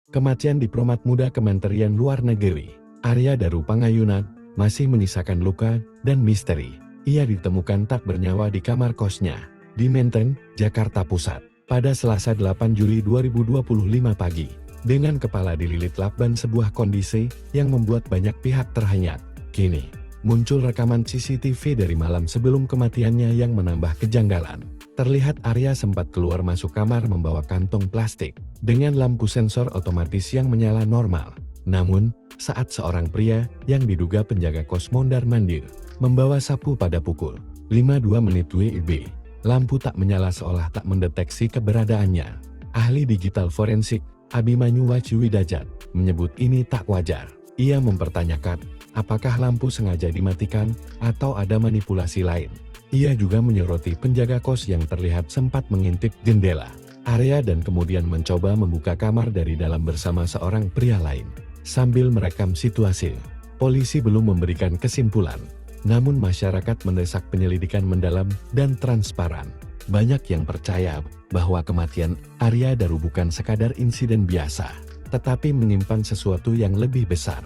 Kematian diplomat muda Kementerian Luar Negeri, Arya Daru Pangayunan, masih menyisakan luka dan misteri. Ia ditemukan tak bernyawa di kamar kosnya, di Menteng, Jakarta Pusat, pada Selasa 8 Juli 2025 pagi. Dengan kepala dililit lakban, sebuah kondisi yang membuat banyak pihak terhenyak. Kini, muncul rekaman CCTV dari malam sebelum kematiannya yang menambah kejanggalan. Terlihat Arya sempat keluar masuk kamar membawa kantong plastik dengan lampu sensor otomatis yang menyala normal. Namun, saat seorang pria yang diduga penjaga kos mondar-mandir membawa sapu pada pukul 52 menit WIB, lampu tak menyala seolah tak mendeteksi keberadaannya. Ahli digital forensik Abimanyu Waciwidajat menyebut ini tak wajar. Ia mempertanyakan apakah lampu sengaja dimatikan atau ada manipulasi lain. Ia juga menyoroti penjaga kos yang terlihat sempat mengintip jendela area dan kemudian mencoba membuka kamar dari dalam bersama seorang pria lain. Sambil merekam situasi, polisi belum memberikan kesimpulan. Namun masyarakat mendesak penyelidikan mendalam dan transparan. Banyak yang percaya bahwa kematian Arya Daru bukan sekadar insiden biasa, tetapi menyimpan sesuatu yang lebih besar.